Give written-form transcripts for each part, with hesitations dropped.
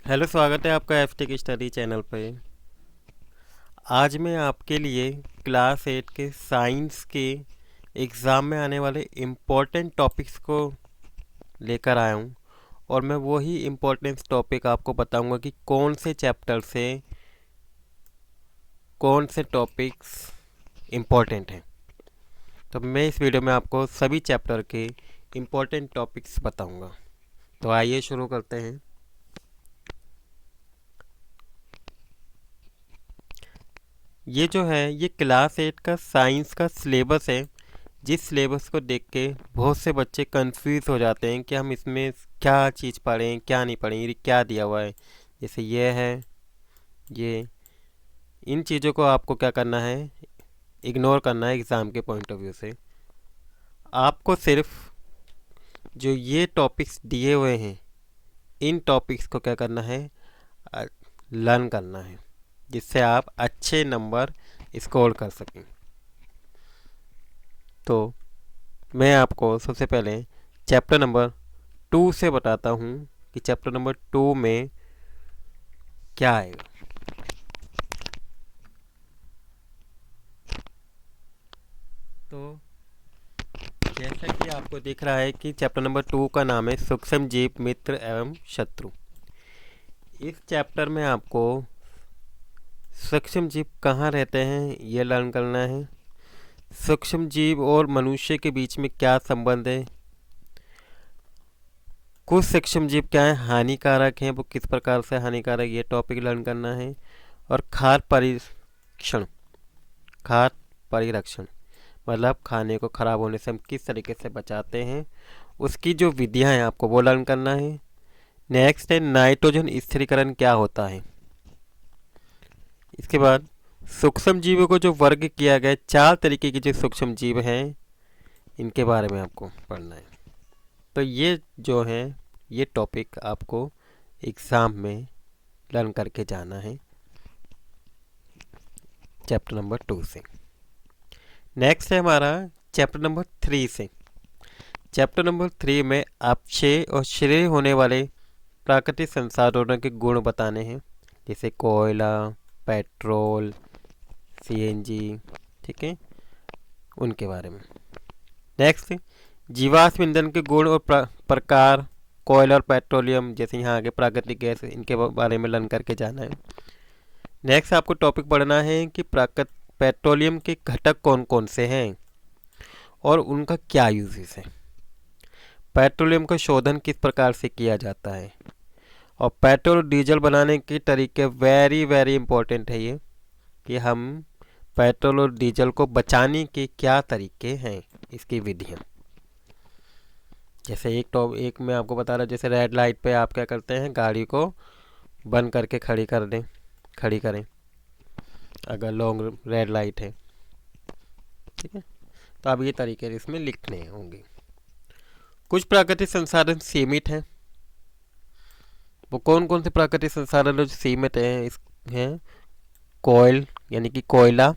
Hello, स्वागत है आपका एफटेक स्टडी चैनल पे। आज मैं आपके लिए क्लास 8 के साइंस के एग्ज़ाम में आने वाले इम्पोर्टेंट टॉपिक्स को लेकर आया हूँ। और मैं वही इम्पोर्टेंट टॉपिक आपको बताऊँगा कि कौन से चैप्टर से कौन से टॉपिक्स इम्पोर्टेंट हैं। तो मैं इस वीडियो में आपको सभी चैप्टर के इम्पोर्टेंट टॉपिक्स बताऊँगा। तो आइए शुरू करते हैं। ये जो है ये क्लास 8 का साइंस का सिलेबस है, जिस सिलेबस को देख के बहुत से बच्चे कंफ्यूज हो जाते हैं कि हम इसमें क्या चीज़ पढ़ें क्या नहीं पढ़ें, ये क्या दिया हुआ है। जैसे ये है, ये इन चीज़ों को आपको क्या करना है, इग्नोर करना है एग्ज़ाम के पॉइंट ऑफ व्यू से। आपको सिर्फ जो ये टॉपिक्स दिए हुए हैं इन टॉपिक्स को क्या करना है, लर्न करना है, जिससे आप अच्छे नंबर स्कोर कर सकें। तो मैं आपको सबसे पहले चैप्टर नंबर 2 से बताता हूँ कि चैप्टर नंबर 2 में क्या आएगा। तो जैसा कि आपको दिख रहा है कि चैप्टर नंबर 2 का नाम है सूक्ष्म जीव मित्र एवं शत्रु। इस चैप्टर में आपको सूक्ष्म जीव कहाँ रहते हैं ये लर्न करना है। सूक्ष्म जीव और मनुष्य के बीच में क्या संबंध है, कुछ सूक्ष्म जीव क्या है हानिकारक हैं, वो किस प्रकार से हानिकारक, ये टॉपिक लर्न करना है। और खाद्य परिरक्षण मतलब खाने को ख़राब होने से हम किस तरीके से बचाते हैं, उसकी जो विधियां हैं आपको वो लर्न करना है। नेक्स्ट है नाइट्रोजन स्थिरीकरण क्या होता है। इसके बाद सूक्ष्म जीवों को जो वर्ग किया गया है, 4 तरीके के जो सूक्ष्म जीव हैं इनके बारे में आपको पढ़ना है। तो ये जो है ये टॉपिक आपको एग्ज़ाम में लर्न करके जाना है चैप्टर नंबर 2 से। नेक्स्ट है हमारा चैप्टर नंबर 3 से। चैप्टर नंबर 3 में अपक्षय और क्षय होने वाले प्राकृतिक संसाधनों के गुण बताने हैं, जैसे कोयला, पेट्रोल, सीएनजी, ठीक है, उनके बारे में। नेक्स्ट जीवाश्म ईंधन के गुण और प्रकार, कोयला और पेट्रोलियम जैसे यहाँ आगे प्राकृतिक गैस, इनके बारे में लर्न करके जाना है। नेक्स्ट आपको टॉपिक पढ़ना है कि पेट्रोलियम के घटक कौन कौन से हैं और उनका क्या यूजेस है। पेट्रोलियम का शोधन किस प्रकार से किया जाता है और पेट्रोल डीजल बनाने के तरीके वेरी वेरी इंपॉर्टेंट है ये, कि हम पेट्रोल और डीजल को बचाने के क्या तरीके हैं, इसकी विधियाँ। जैसे एक मैं आपको बता रहा हूँ, जैसे रेड लाइट पे आप क्या करते हैं, गाड़ी को बंद करके खड़ी करें अगर लॉन्ग रेड लाइट है, ठीक है। तो अब ये तरीके इसमें लिखने होंगे। कुछ प्राकृतिक संसाधन सीमित हैं, वो कौन कौन से प्राकृतिक संसाधन जो सीमित हैं, कोयल यानी कि कोयला,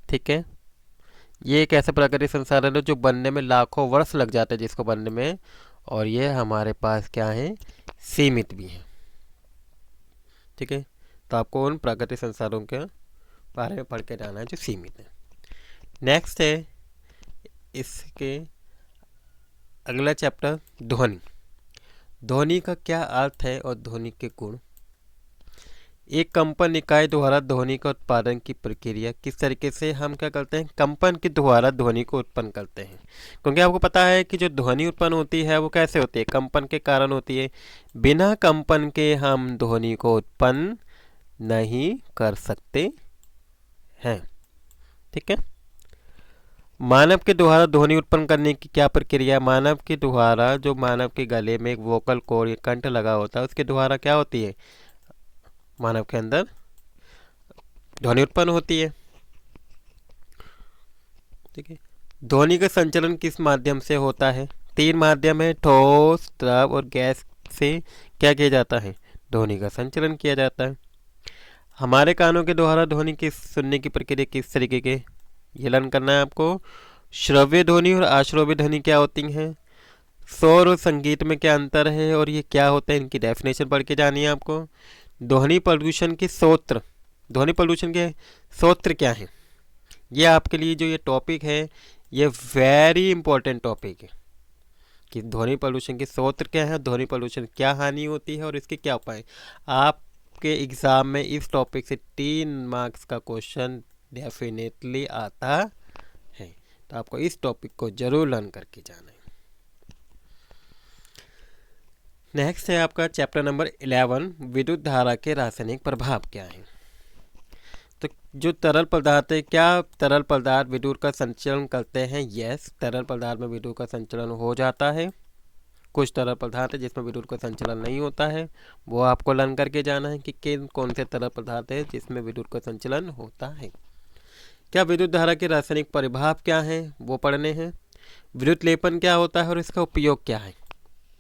ठीक है। ये एक ऐसा प्राकृतिक संसाधन है जो बनने में लाखों वर्ष लग जाते हैं जिसको बनने में, और ये हमारे पास क्या है, सीमित भी है, ठीक है। तो आपको उन प्राकृतिक संसाधनों के बारे में पढ़ के जाना है जो सीमित है। नेक्स्ट है इसके अगला चैप्टर ध्वनि। ध्वनि का क्या अर्थ है और ध्वनि के गुण। एक कंपन इकाई द्वारा ध्वनि का उत्पादन की प्रक्रिया, किस तरीके से हम क्या करते हैं, कंपन के द्वारा ध्वनि को उत्पन्न करते हैं। क्योंकि आपको पता है कि जो ध्वनि उत्पन्न होती है वो कैसे होती है, कंपन के कारण होती है। बिना कंपन के हम ध्वनि को उत्पन्न नहीं कर सकते हैं, ठीक है। मानव के द्वारा ध्वनि उत्पन्न करने की क्या प्रक्रिया, मानव के द्वारा जो मानव के गले में एक वोकल कॉर्ड कंठ लगा होता है उसके द्वारा क्या होती है, मानव के अंदर ध्वनि उत्पन्न होती है, ठीक है। ध्वनि का संचलन किस माध्यम से होता है, 3 माध्यम है, ठोस, द्रव और गैस से क्या किया जाता है, ध्वनि का संचलन किया जाता है। हमारे कानों के द्वारा ध्वनि की सुनने की प्रक्रिया किस तरीके के, ये लर्न करना है आपको। श्रव्य ध्वनि और अश्रव्य ध्वनि क्या होती हैं। शोर और संगीत में क्या अंतर है और ये क्या होता है, इनकी डेफिनेशन पढ़ के जानी है आपको। ध्वनि प्रदूषण के स्रोत, ध्वनि प्रदूषण के स्रोत क्या है, ये आपके लिए जो ये टॉपिक है ये वेरी इंपॉर्टेंट टॉपिक है कि ध्वनि प्रदूषण के स्रोत क्या है, ध्वनि प्रदूषण क्या हानि होती है और इसके क्या उपाय। आपके एग्ज़ाम में इस टॉपिक से 3 मार्क्स का क्वेश्चन डेफिनेटली आता है, तो आपको इस टॉपिक को जरूर लर्न करके जाना है। नेक्स्ट है आपका चैप्टर नंबर 11, विद्युत धारा के रासायनिक प्रभाव क्या है। तो जो तरल पदार्थ है, क्या तरल पदार्थ विद्युत का संचलन करते हैं? यस, तरल पदार्थ में विद्युत का संचलन हो जाता है। कुछ तरल पदार्थ है जिसमें विद्युत का संचलन नहीं होता है, वो आपको लर्न करके जाना है कि कौन से तरल पदार्थ है जिसमें विद्युत का संचलन होता है। क्या विद्युत धारा के रासायनिक प्रभाव क्या है वो पढ़ने हैं। विद्युत लेपन क्या होता है और इसका उपयोग क्या है।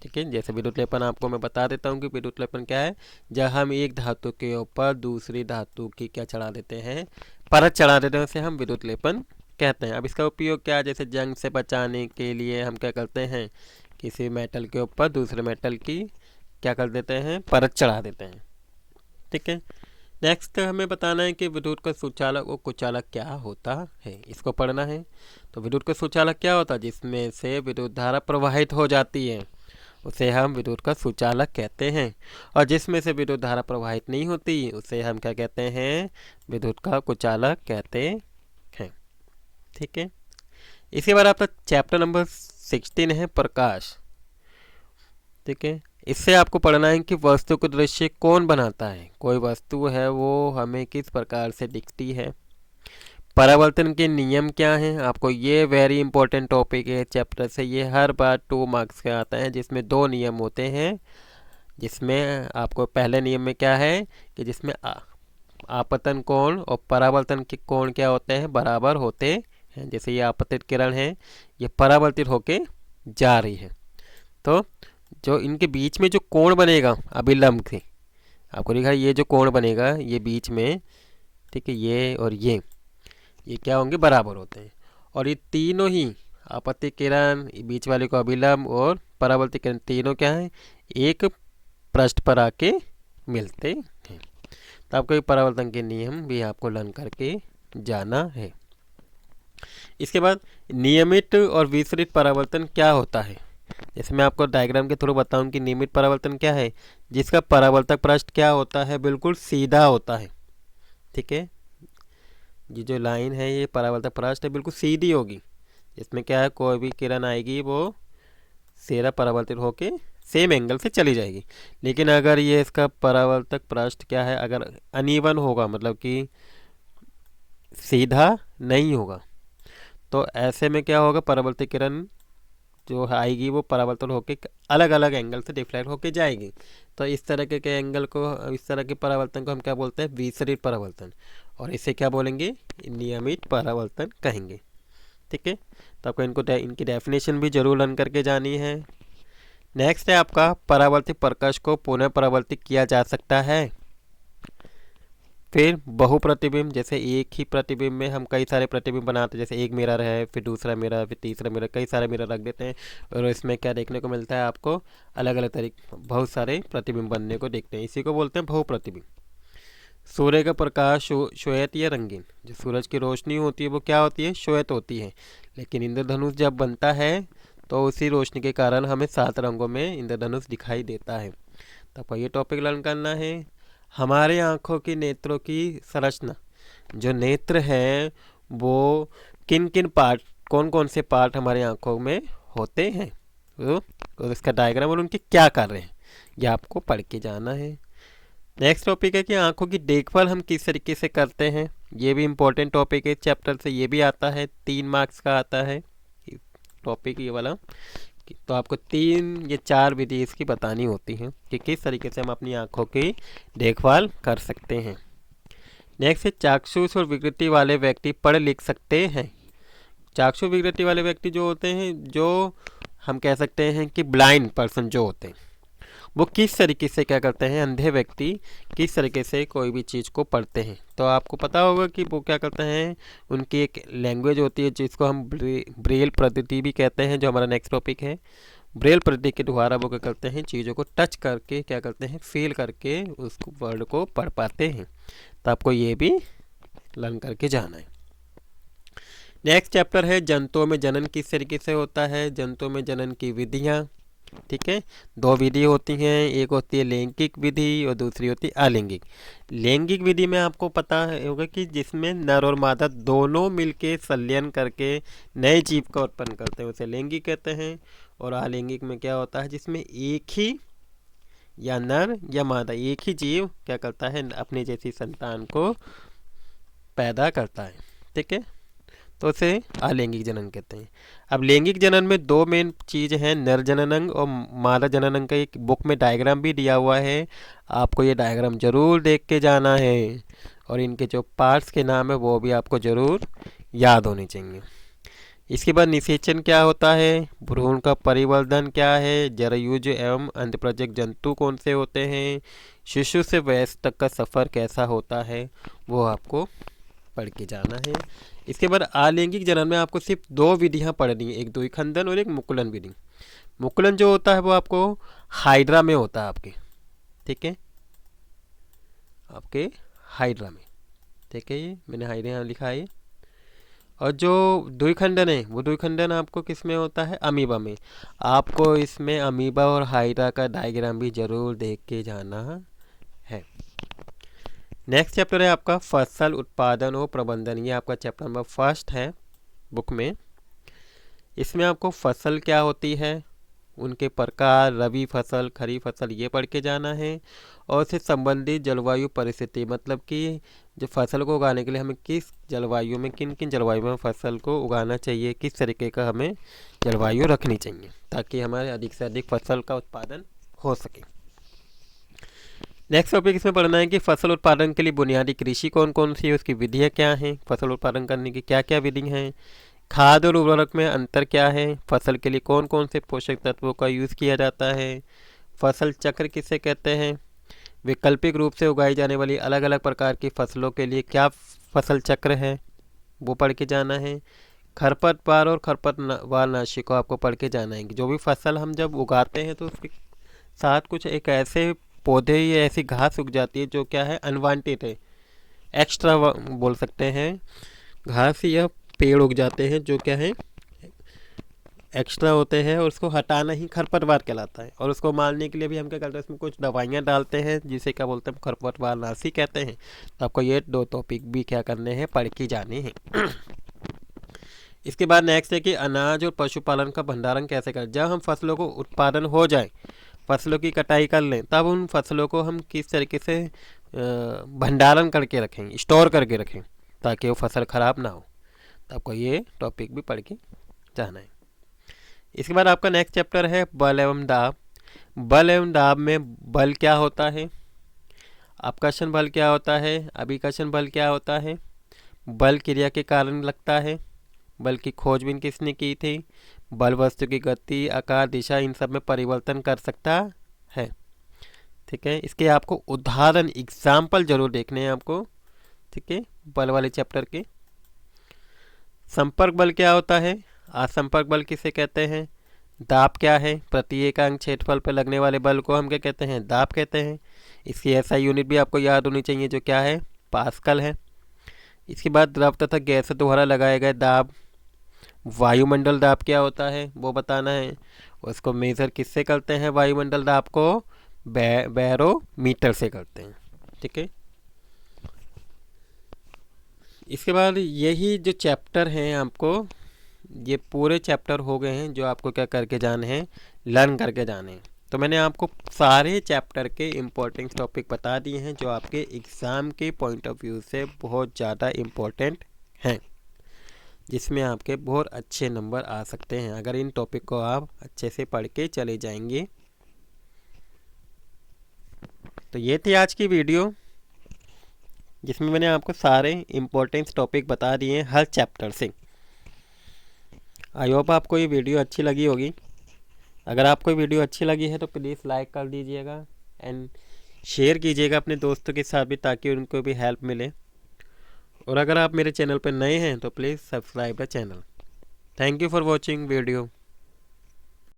ठीक है, जैसे विद्युत लेपन आपको मैं बता देता हूँ कि विद्युत लेपन क्या है। जब हम एक धातु के ऊपर दूसरी धातु की क्या चढ़ा देते हैं, परत चढ़ा देते हैं, उसे हम विद्युत लेपन कहते हैं। अब इसका उपयोग क्या है, जैसे जंग से बचाने के लिए हम क्या करते हैं, किसी मेटल के ऊपर दूसरे मेटल की क्या कर देते हैं, परत चढ़ा देते हैं। ठीक है, नेक्स्ट हमें बताना है कि विद्युत का सुचालक और कुचालक क्या होता है, इसको पढ़ना है। तो विद्युत का सुचालक क्या होता है, जिसमें से विद्युत धारा प्रवाहित हो जाती है उसे हम विद्युत का सुचालक कहते हैं, और जिसमें से विद्युत धारा प्रवाहित नहीं होती उसे हम क्या कहते हैं, विद्युत का कुचालक कहते हैं। ठीक है, इसके बाद आपका चैप्टर नंबर 16 है प्रकाश। ठीक है, इससे आपको पढ़ना है कि वस्तु को दृश्य कौन बनाता है। कोई वस्तु है वो हमें किस प्रकार से दिखती है। परावर्तन के नियम क्या हैं, आपको ये वेरी इंपॉर्टेंट टॉपिक है चैप्टर से, ये हर बार 2 मार्क्स का आता है, जिसमें 2 नियम होते हैं। जिसमें आपको पहले नियम में क्या है कि जिसमें आपतन कोण और परावर्तन के कोण क्या होते हैं, बराबर होते हैं। जैसे ये आपतित किरण है, ये परावर्तित होके जा रही है, तो जो इनके बीच में जो कोण बनेगा अभिलंब से, आपको दिखा ये जो कोण बनेगा ये बीच में, ठीक है, ये और ये क्या होंगे, बराबर होते हैं। और ये तीनों ही आपतित किरण, बीच वाले को अभिलंब और परावर्तित किरण, तीनों क्या है, एक पृष्ठ पर आके मिलते हैं। तो आपको ये परावर्तन के नियम भी आपको लर्न करके जाना है। इसके बाद नियमित और विसरित परावर्तन क्या होता है। जैसे मैं आपको डायग्राम के थ्रू बताऊं कि नियमित परावर्तन क्या है, जिसका परावर्तक पृष्ठ क्या होता है, बिल्कुल सीधा होता है। ठीक है, ये जो लाइन है ये परावर्तक पृष्ठ है, बिल्कुल सीधी होगी। इसमें क्या है, कोई भी किरण आएगी वो सीधा परावर्तित होके सेम एंगल से चली जाएगी। लेकिन अगर ये इसका परावर्तक पृष्ठ क्या है, अगर अनइवन होगा, मतलब कि सीधा नहीं होगा, तो ऐसे में क्या होगा, परावर्तित किरण जो आएगी वो परावर्तन होके अलग अलग एंगल से डिफ्लेक्ट होके जाएगी। तो इस तरह के एंगल को, इस तरह के परावर्तन को हम क्या बोलते हैं, विसरित परावर्तन, और इसे क्या बोलेंगे, नियमित परावर्तन कहेंगे। ठीक है, तो आपको इनकी डेफिनेशन भी जरूर लर्न करके जानी है। नेक्स्ट है आपका परावर्तित प्रकाश को पुनः परावर्तित किया जा सकता है। फिर बहुप्रतिबिंब, जैसे एक ही प्रतिबिंब में हम कई सारे प्रतिबिंब बनाते हैं, जैसे एक मिरर है, फिर दूसरा मिरर, फिर तीसरा मिरर, कई सारे मिरर रख देते हैं, और इसमें क्या देखने को मिलता है, आपको अलग अलग तरीके बहुत सारे प्रतिबिंब बनने को देखते हैं, इसी को बोलते हैं बहुप्रतिबिंब। सूर्य का प्रकाश श्वेत या रंगीन, जो सूरज की रोशनी होती है वो क्या होती है, श्वेत होती है। लेकिन इंद्रधनुष जब बनता है तो उसी रोशनी के कारण हमें 7 रंगों में इंद्रधनुष दिखाई देता है। तो आपको ये टॉपिक लर्न करना है। हमारे आँखों की नेत्रों की संरचना, जो नेत्र हैं वो किन किन पार्ट, कौन कौन से पार्ट हमारे आँखों में होते हैं, तो इसका डायग्राम और उनके क्या कार्य हैं, ये आपको पढ़ के जाना है। नेक्स्ट टॉपिक है कि आँखों की देखभाल हम किस तरीके से करते हैं, ये भी इम्पोर्टेंट टॉपिक है चैप्टर से, ये भी आता है, 3 मार्क्स का आता है टॉपिक ये वाला। तो आपको 3 या 4 विधि इसकी बतानी होती हैं कि किस तरीके से हम अपनी आँखों की देखभाल कर सकते हैं। नेक्स्ट है चाक्षुष और विकृति वाले व्यक्ति पढ़ लिख सकते हैं। चाक्षु विकृति वाले व्यक्ति जो होते हैं, जो हम कह सकते हैं कि ब्लाइंड पर्सन जो होते हैं, वो किस तरीके से क्या करते हैं, अंधे व्यक्ति किस तरीके से कोई भी चीज़ को पढ़ते हैं। तो आपको पता होगा कि वो क्या करते हैं, उनकी एक लैंग्वेज होती है जिसको हम ब्रेल पद्धति भी कहते हैं, जो हमारा नेक्स्ट टॉपिक है, ब्रेल प्रतीक के द्वारा वो क्या करते हैं, चीज़ों को टच करके क्या करते हैं, फील करके उस वर्ड को पढ़ पाते हैं। तो आपको ये भी लर्न करके जाना है। नेक्स्ट चैप्टर है जंतुओं में जनन किस तरीके से होता है, जंतुओं में जनन की विधियाँ। ठीक है, दो विधि होती हैं, एक होती है लैंगिक विधि और दूसरी होती है अलैंगिक। लैंगिक विधि में आपको पता होगा कि जिसमें नर और मादा दोनों मिलके संलयन करके नए जीव का उत्पन्न करते हैं, उसे लैंगिक कहते हैं। और अलैंगिक में क्या होता है, जिसमें एक ही या नर या मादा एक ही जीव क्या करता है, अपनी जैसी संतान को पैदा करता है। ठीक है, तो उसे अलैंगिक जनन कहते हैं। अब लैंगिक जनन में दो मेन चीज़ हैं, नर जननांग और मादा जननांग का एक बुक में डायग्राम भी दिया हुआ है, आपको ये डायग्राम जरूर देख के जाना है। और इनके जो पार्ट्स के नाम है वो भी आपको जरूर याद होने चाहिए। इसके बाद निषेचन क्या होता है, भ्रूण का परिवर्धन क्या है, जरायुज एवं अंडप्रजनक जंतु कौन से होते हैं, शिशु से वयस्क तक का सफ़र कैसा होता है, वो आपको पढ़ के जाना है। इसके बाद अलैंगिक जनन में आपको सिर्फ दो विधियां पढ़नी है, एक द्विखंडन और एक मुकुलन विधि। मुकुलन जो होता है वो आपको हाइड्रा में होता है आपके। ठीक है, आपके हाइड्रा में। ठीक है, ये मैंने हाइड्रा यहाँ लिखा है। और जो द्विखंडन है वो द्विखंडन आपको किस में होता है, अमीबा में। आपको इसमें अमीबा और हाइड्रा का डायग्राम भी जरूर देख के जाना है। नेक्स्ट चैप्टर है आपका फसल उत्पादन और प्रबंधन। ये आपका चैप्टर नंबर 1 है बुक में। इसमें आपको फसल क्या होती है, उनके प्रकार, रबी फसल, खरीफ फसल, ये पढ़ के जाना है। और उससे संबंधित जलवायु परिस्थिति, मतलब कि जो फसल को उगाने के लिए हमें किस जलवायु में, किन किन जलवायु में फसल को उगाना चाहिए, किस तरीके का हमें जलवायु रखनी चाहिए ताकि हमारे अधिक से अधिक फसल का उत्पादन हो सके। नेक्स्ट टॉपिक इसमें पढ़ना है कि फसल उत्पादन के लिए बुनियादी कृषि कौन कौन सी है, उसकी विधियाँ क्या हैं, फसल उत्पादन करने की क्या क्या विधि हैं, खाद और उर्वरक में अंतर क्या है, फसल के लिए कौन कौन से पोषक तत्वों का यूज़ किया जाता है, फसल चक्र किसे कहते हैं, वैकल्पिक रूप से उगाई जाने वाली अलग अलग प्रकार की फसलों के लिए क्या फसल चक्र है, वो पढ़ के जाना है। खरपतवार और खरपतवार नाशी को आपको पढ़ के जाना है कि जो भी फसल हम जब उगाते हैं तो उसके साथ कुछ एक ऐसे पौधे या ऐसी घास उग जाती है जो क्या है, अनवांटेड है, एक्स्ट्रा बोल सकते हैं, घास या पेड़ उग जाते हैं जो क्या है, एक्स्ट्रा होते हैं, और उसको हटाना ही खरपतवार कहलाता है। और उसको मारने के लिए भी हम क्या करते हैं, उसमें कुछ दवाइयाँ डालते हैं जिसे क्या बोलते हैं, खरपतवार नाशी कहते हैं। तो आपको ये दो टॉपिक भी क्या करने हैं, पढ़ के जाने हैं। इसके बाद नेक्स्ट है कि अनाज और पशुपालन का भंडारण कैसे करें। जब हम फसलों को उत्पादन हो जाए, फसलों की कटाई कर लें, तब उन फसलों को हम किस तरीके से भंडारण करके रखें, स्टोर करके रखें ताकि वो फसल ख़राब ना हो। तो आपको ये टॉपिक भी पढ़ के जाना है। इसके बाद आपका नेक्स्ट चैप्टर है बल एवं दाब। बल एवं दाब में बल क्या होता है, अपकर्षण बल क्या होता है, अभिकर्षण बल क्या होता है, बल क्रिया के कारण लगता है, बल की खोजबीन किसने की थी, बल वस्तु की गति, आकार, दिशा, इन सब में परिवर्तन कर सकता है। ठीक है, इसके आपको उदाहरण एग्जाम्पल जरूर देखने हैं आपको। ठीक है, बल वाले चैप्टर के। संपर्क बल क्या होता है, असंपर्क बल किसे कहते हैं, दाब क्या है, प्रति एकांक क्षेत्रफल पर लगने वाले बल को हम क्या कहते हैं, दाब कहते हैं। इसकी एसआई यूनिट भी आपको याद होनी चाहिए जो क्या है, पास्कल है। इसके बाद द्रव तथा गैस द्वारा लगाए गए दाब, वायुमंडल दाब क्या होता है वो बताना है। उसको मेज़र किससे करते हैं, वायुमंडल दाब को बैरोमीटर से करते हैं। ठीक है, इसके बाद यही जो चैप्टर हैं आपको, ये पूरे चैप्टर हो गए हैं जो आपको क्या करके जाने हैं, लर्न करके जाने हैं। तो मैंने आपको सारे चैप्टर के इम्पोर्टेंट टॉपिक बता दिए हैं जो आपके एग्ज़ाम के पॉइंट ऑफ व्यू से बहुत ज़्यादा इम्पोर्टेंट हैं, जिसमें आपके बहुत अच्छे नंबर आ सकते हैं अगर इन टॉपिक को आप अच्छे से पढ़ के चले जाएंगे। तो ये थी आज की वीडियो जिसमें मैंने आपको सारे इम्पोर्टेंट टॉपिक बता दिए हैं हर चैप्टर से। आई होप आपको ये वीडियो अच्छी लगी होगी। अगर आपको वीडियो अच्छी लगी है तो प्लीज़ लाइक कर दीजिएगा एंड शेयर कीजिएगा अपने दोस्तों के साथ भी ताकि उनको भी हेल्प मिले। और अगर आप मेरे चैनल पर नए हैं तो please subscribe the channel. Thank you for watching video.